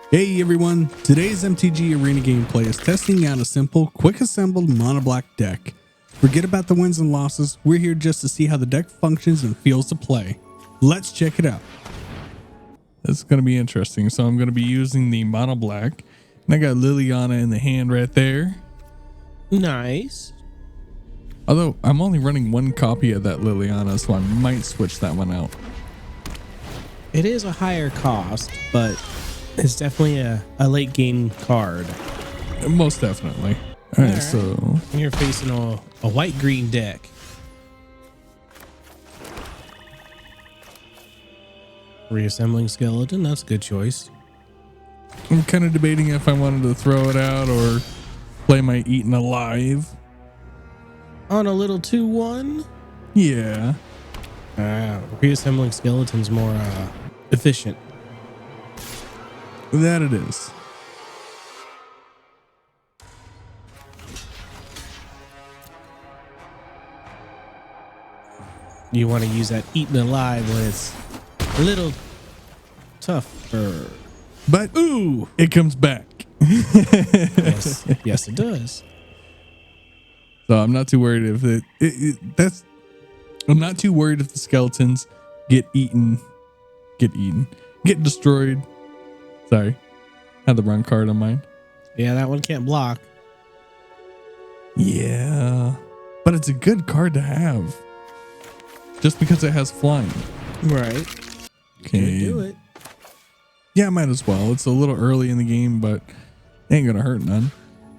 Hey everyone, today's MTG Arena gameplay is testing out a simple, quick assembled Mono-Black deck. Forget about the wins and losses, we're here just to see how the deck functions and feels to play. Let's check it out. This is going to be interesting. So I'm going to be using the Mono-Black, and I got Liliana in the hand right there. Nice. Although I'm only running one copy of that Liliana, so I might switch that one out. It is a higher cost, but it's definitely a late game card. Most definitely. All right, so you're facing a white-green deck. Reassembling Skeleton, that's a good choice. I'm kind of debating if I wanted to throw it out or play my Eaten Alive. On a little 2-1? Yeah. Reassembling Skeleton's more efficient. That it is. You want to use that Eaten Alive when it's a little tougher. But ooh, it comes back. Yes, it does. So I'm not too worried if I'm not too worried if the skeletons get destroyed. Sorry, had the wrong card on mine. Yeah, that one can't block. Yeah, but it's a good card to have. Just because it has flying. Right. Okay. Do it. Yeah, might as well. It's a little early in the game, but ain't gonna hurt none.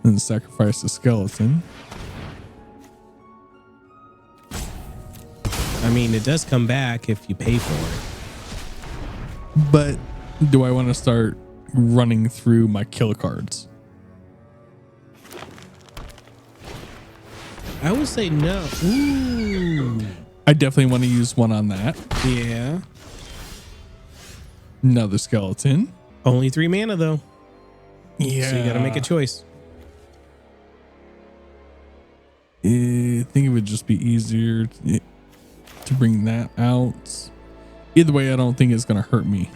Then sacrifice the skeleton. I mean, it does come back if you pay for it. But do I want to start running through my kill cards? I would say no. Ooh. I definitely want to use one on that. Yeah. Another skeleton. Only 3 mana though. Yeah. So you got to make a choice. I think it would just be easier to bring that out. Either way, I don't think it's going to hurt me.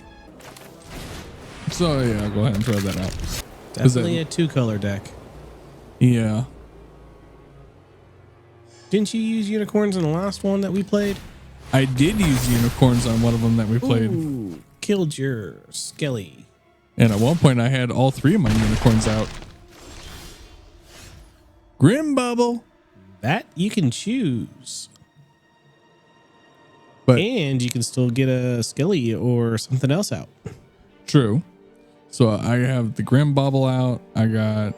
So yeah, I'll go ahead and throw that out. Definitely a 2-color deck. Yeah. Didn't you use unicorns in the last one that we played? I did use unicorns on one of them that we played. Ooh, killed your Skelly. And at one point I had all 3 of my unicorns out. Grim Bauble. That you can choose. But and you can still get a Skelly or something else out. True. So I have the Grim Bauble out. I got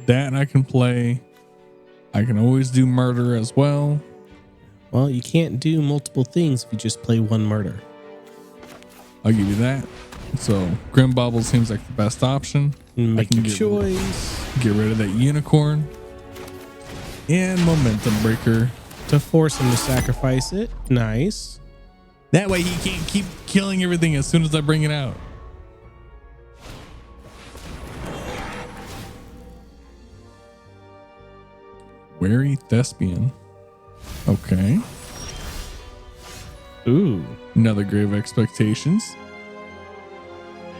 that I can play. I can always do murder as well. Well, you can't do multiple things if you just play one murder. I'll give you that. So Grim Bauble seems like the best option. Make your choice. Get rid of that unicorn. And Momentum Breaker. To force him to sacrifice it. Nice. That way he can't keep killing everything as soon as I bring it out. Wary Thespian. Okay. Ooh. Another Grave Expectations.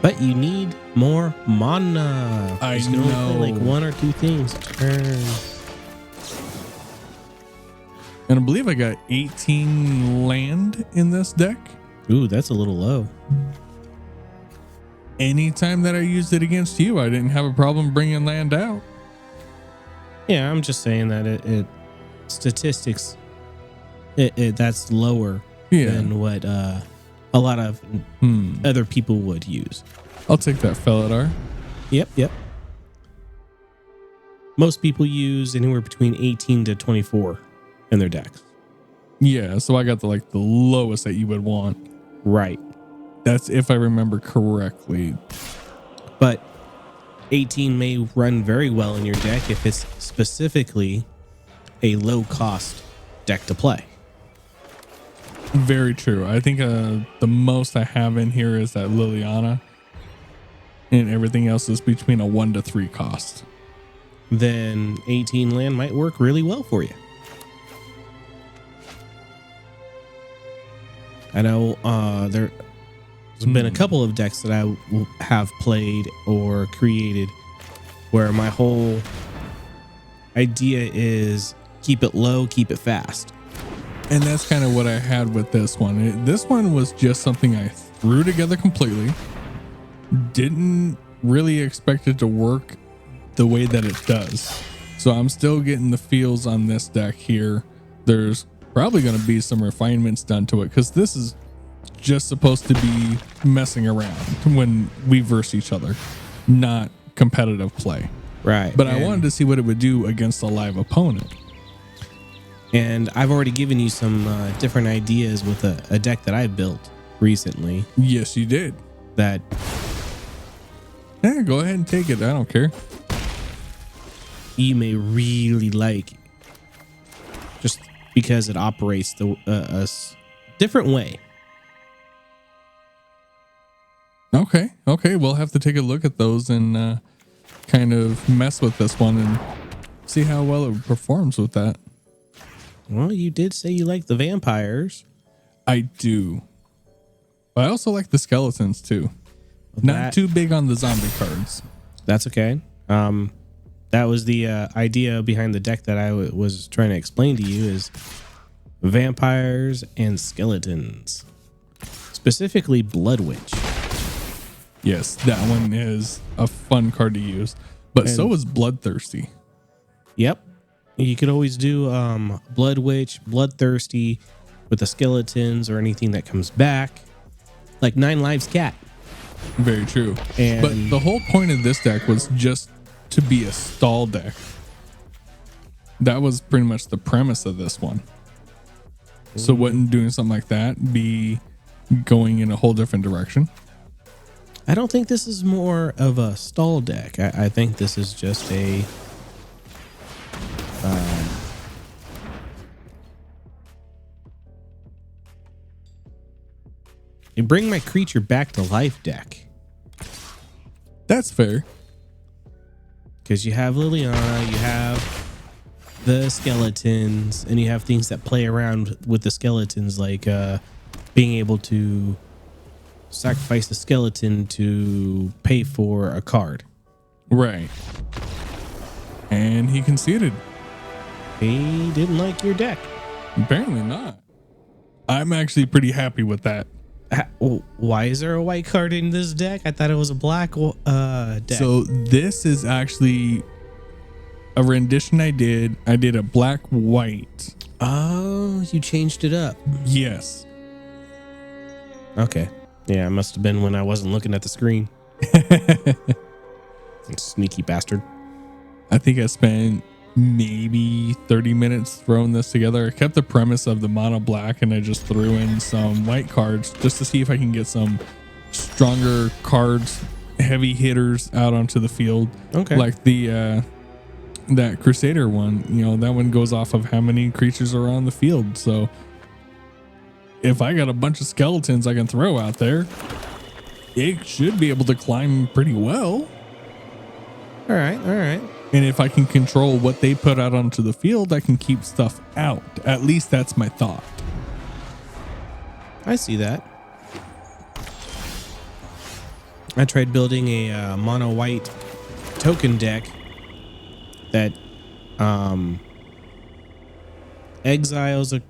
But you need more mana. I You can only know. play like 1 or 2 things a turn. And I believe I got 18 land in this deck. Ooh, that's a little low. Anytime that I used it against you, I didn't have a problem bringing land out. Yeah, I'm just saying that it statistics, that's lower than what a lot of other people would use. I'll take that Felidar. Yep. Most people use anywhere between 18 to 24 in their decks. Yeah, so I got the lowest that you would want. Right. That's if I remember correctly. But 18 may run very well in your deck if it's specifically a low cost deck to play. Very true. I think the most I have in here is that Liliana, and everything else is between a 1 to 3 cost. Then 18 land might work really well for you. I know There's been a couple of decks that I have played or created where my whole idea is keep it low, keep it fast. And that's kind of what I had with this one. This one was just something I threw together completely. Didn't really expect it to work the way that it does. So I'm still getting the feels on this deck here. There's probably going to be some refinements done to it because this is just supposed to be messing around when we verse each other, not competitive play. Right. But I wanted to see what it would do against a live opponent. And I've already given you some different ideas with a deck that I built recently. Yes, you did. That. Yeah, go ahead and take it. I don't care. You may really like, just because it operates a different way. Okay. We'll have to take a look at those and kind of mess with this one and see how well it performs with that. Well, you did say you like the vampires. I do. But I also like the skeletons too. Not too big on the zombie cards. That's okay. That was the idea behind the deck that I was trying to explain to you is vampires and skeletons. Specifically Blood Witch. Yes, that one is a fun card to use. But so is Bloodthirsty. Yep. You could always do Blood Witch, Bloodthirsty with the skeletons or anything that comes back. Like 9 Lives Cat. Very true. But the whole point of this deck was just to be a stall deck. That was pretty much the premise of this one. So wouldn't doing something like that be going in a whole different direction? I don't think this is more of a stall deck. I think this is just a you bring my creature back to life deck. That's fair. Because you have Liliana, you have the skeletons, and you have things that play around with the skeletons, like being able to sacrifice the skeleton to pay for a card. Right. And he conceded. He didn't like your deck. Apparently not. I'm actually pretty happy with that. Why is there a white card in this deck? I thought it was a black deck. So this is actually a rendition I did. I did a black white. Oh, you changed it up. Yes. Okay. Yeah, it must have been when I wasn't looking at the screen. Sneaky bastard. I think I spent maybe 30 minutes throwing this together. I kept the premise of the mono black and I just threw in some white cards just to see if I can get some stronger cards, heavy hitters out onto the field. Okay. Like the that Crusader one, you know, that one goes off of how many creatures are on the field. So if I got a bunch of skeletons I can throw out there, it should be able to climb pretty well. All right. And if I can control what they put out onto the field, I can keep stuff out. At least that's my thought. I see that. I tried building a mono white token deck that exiles a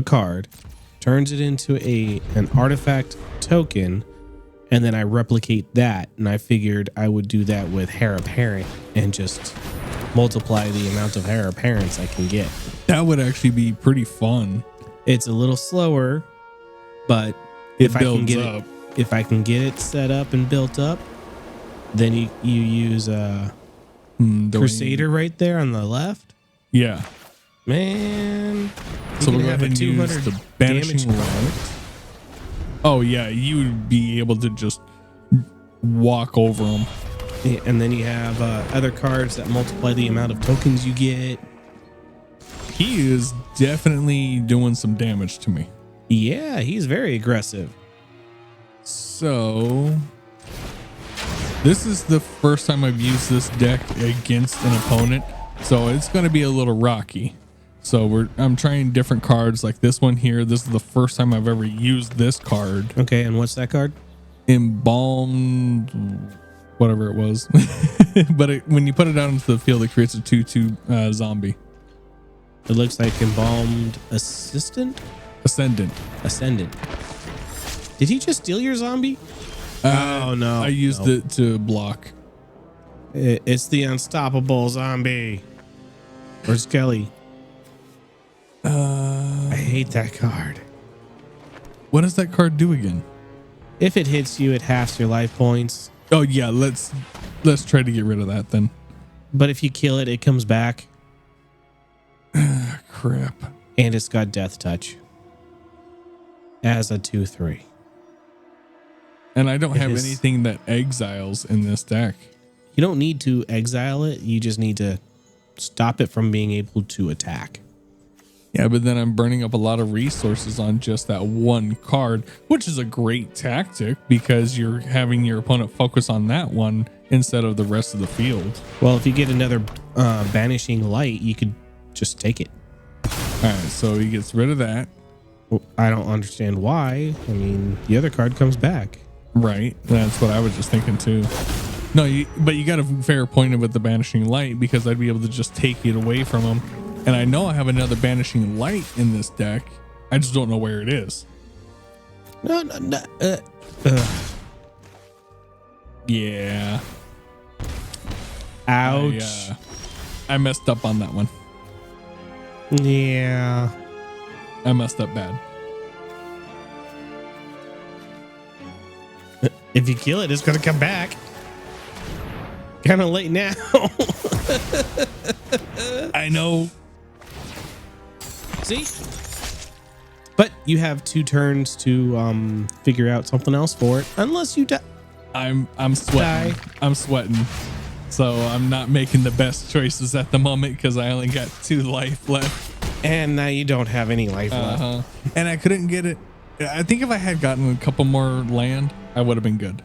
card, turns it into an artifact token, and then I replicate that. And I figured I would do that with Heir Apparent and just multiply the amount of Heir Apparents I can get. That would actually be pretty fun. It's a little slower, but if I can get it set up and built up, then you use Crusader right there on the left. Yeah. Man. So we're going to use the Banishing Light. Oh, yeah. You would be able to just walk over them. Yeah, and then you have other cards that multiply the amount of tokens you get. He is definitely doing some damage to me. Yeah, he's very aggressive. So this is the first time I've used this deck against an opponent, so it's going to be a little rocky. So I'm trying different cards like this one here. This is the first time I've ever used this card. Okay, and what's that card? Embalmed, whatever it was. But when you put it out into the field, it creates a 2/2 zombie. It looks like Embalmed Ascendant. Did he just steal your zombie? Oh no! I used it to block. It's the unstoppable zombie. Where's Kelly? I hate that card. What does that card do again? If it hits you, it halves your life points. Oh yeah, let's try to get rid of that then. But if you kill it, it comes back. Crap. And it's got Death Touch as a 2/3. And I don't have anything that exiles in this deck. You don't need to exile it. You just need to stop it from being able to attack. Yeah, but then I'm burning up a lot of resources on just that one card, which is a great tactic because you're having your opponent focus on that one instead of the rest of the field. Well, if you get another Banishing Light, you could just take it. All right, so he gets rid of that. Well, I don't understand why. I mean, the other card comes back. Right. That's what I was just thinking too. No, but you got a fair point with the Banishing Light because I'd be able to just take it away from him. And I know I have another Banishing Light in this deck. I just don't know where it is. No. Yeah. Ouch. I messed up on that one. Yeah. I messed up bad. If you kill it, it's going to come back. Kind of late now. I know. See? But you have 2 turns to figure out something else for it. Unless you die. I'm sweating. I'm sweating. So I'm not making the best choices at the moment because I only got 2 life left. And now you don't have any life left. And I couldn't get it. I think if I had gotten a couple more land, I would have been good.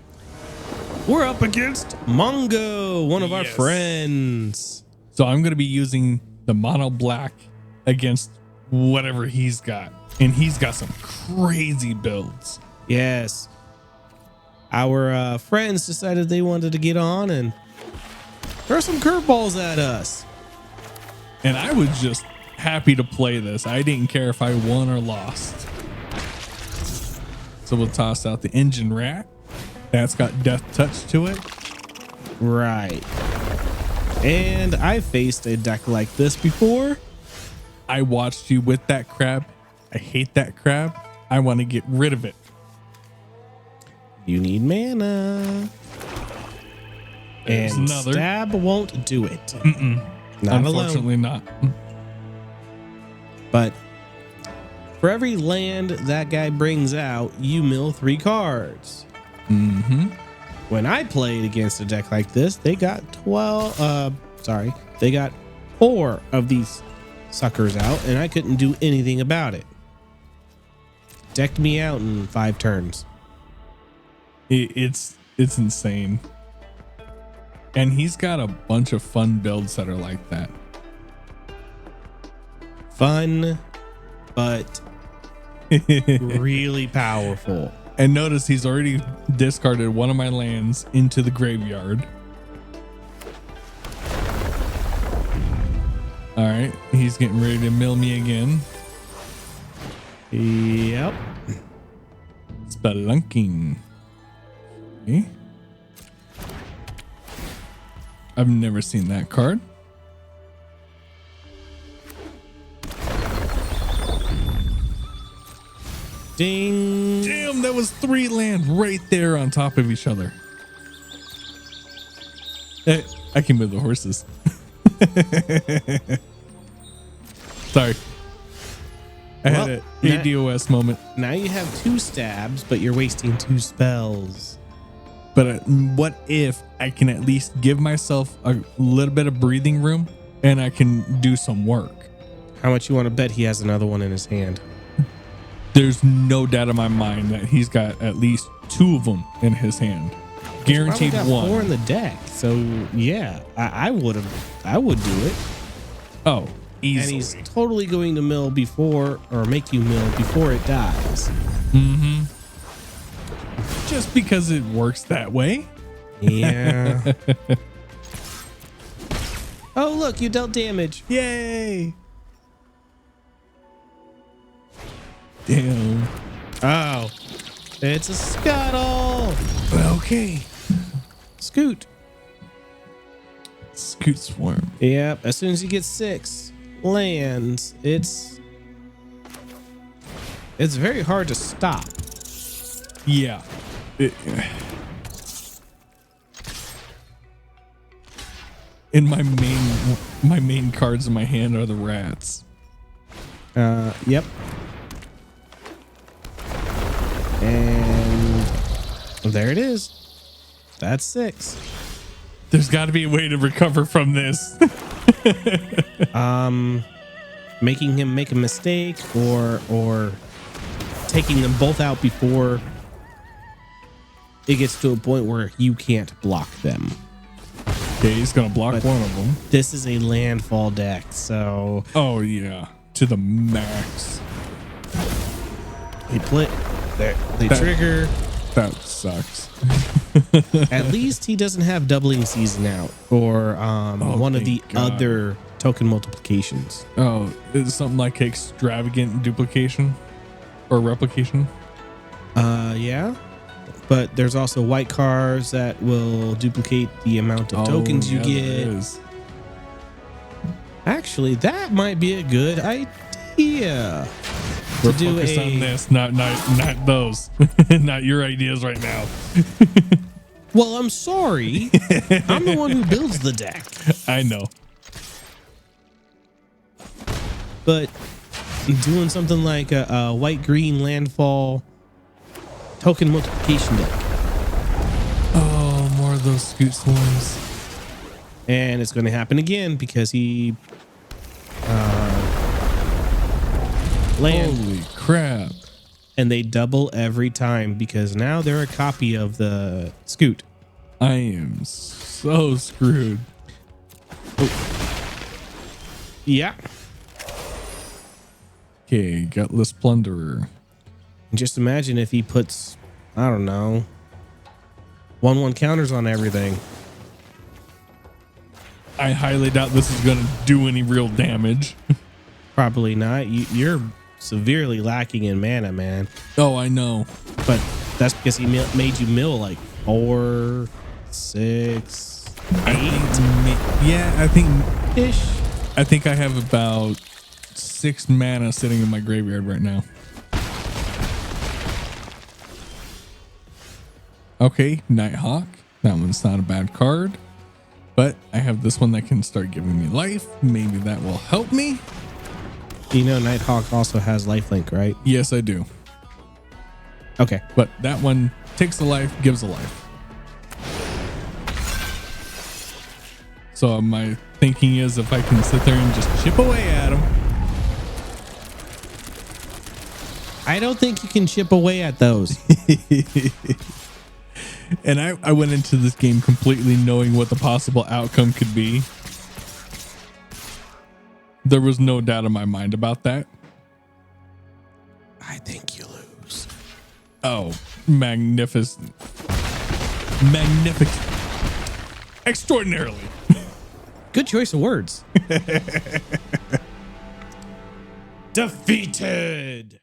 We're up against Mongo, one of our friends. So I'm going to be using the Mono-Black against whatever he's got. And he's got some crazy builds. Yes. Our friends decided they wanted to get on and throw some curveballs at us. And I was just happy to play this. I didn't care if I won or lost. So we'll toss out the Engine Rat. That's got Death Touch to it. Right. And I faced a deck like this before. I watched you with that crab. I hate that crab. I want to get rid of it. You need mana. There's and another. Stab won't do it. Not Unfortunately alone. not. But for every land that guy brings out, you mill 3 cards. When I played against a deck like this, they got 4 of these suckers out, and I couldn't do anything about it. Decked me out in 5 turns. It's insane. And he's got a bunch of fun builds that are like that. Fun, but really powerful. And notice he's already discarded one of my lands into the graveyard. All right, he's getting ready to mill me again. Yep. Spelunking. Okay. I've never seen that card. Ding. Damn, that was 3 land right there on top of each other. I can move the horses. Sorry. I had an ADOS moment. Now you have 2 stabs, but you're wasting 2 spells. But what if I can at least give myself a little bit of breathing room and I can do some work? How much you want to bet he has another one in his hand? There's no doubt in my mind that he's got at least 2 of them in his hand. Guaranteed got 1. 4 in the deck. So yeah, I would do it. Oh, Easily. And he's totally going to mill before, or make you mill before it dies. Mm-hmm. Just because it works that way. Yeah. Oh, look, you dealt damage. Yay. Damn. Oh, it's a scuttle. Okay. Scoot. Scoot swarm. Yep. As soon as you get 6 lands, it's very hard to stop. Yeah. And my main cards in my hand are the rats. Yep. And there it is. That's 6. There's got to be a way to recover from this. Making him make a mistake or taking them both out before it gets to a point where you can't block them. Okay, he's gonna block one of them. This is a landfall deck, so oh yeah, to the max. They trigger. That sucks. At least he doesn't have doubling season out or one of the other token multiplications. Oh, it's something like extravagant duplication or replication. Yeah. But there's also white cards that will duplicate the amount of tokens you get. Actually, that might be a good idea. We're focused on this, not those. Not your ideas right now. Well, I'm sorry. I'm the one who builds the deck. I know. But doing something like a white-green landfall token multiplication deck. Oh, more of those scoot swarms. And it's going to happen again because he Holy crap. And they double every time because now they're a copy of the scoot. I am so screwed. Oh. Yeah. Okay, Gutless Plunderer. Just imagine if he puts, I don't know, 1/1 counters on everything. I highly doubt this is going to do any real damage. Probably not. You're severely lacking in mana, man. Oh, I know. But that's because he made you mill like 4, 6, 8. Yeah, I think ish. I think I have about 6 mana sitting in my graveyard right now. Okay, Nighthawk. That one's not a bad card. But I have this one that can start giving me life. Maybe that will help me. You know Nighthawk also has lifelink, right? Yes, I do. Okay. But that one takes a life, gives a life. So my thinking is if I can sit there and just chip away at him. I don't think you can chip away at those. And I went into this game completely knowing what the possible outcome could be. There was no doubt in my mind about that. I think you lose. Oh, magnificent. Magnificent. Extraordinarily. Good choice of words. Defeated.